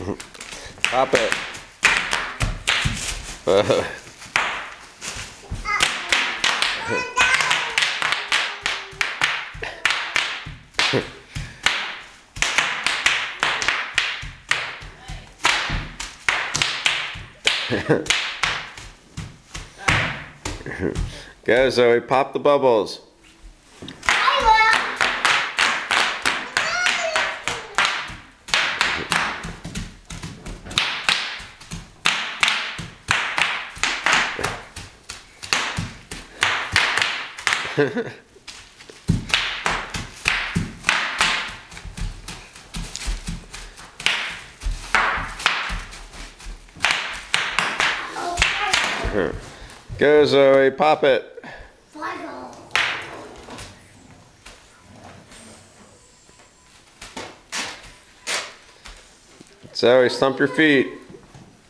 Pop it. Go, Zoe, pop the bubbles. Go, Zoe, pop it. Zoe, stomp your feet.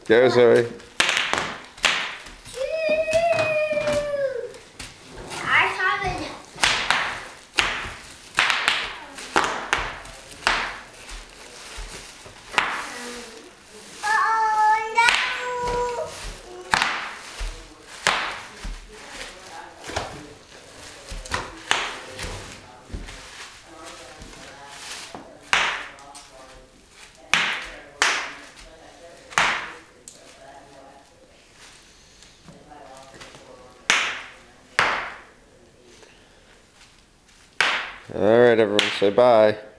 Go, Zoe. All right, everyone, say bye.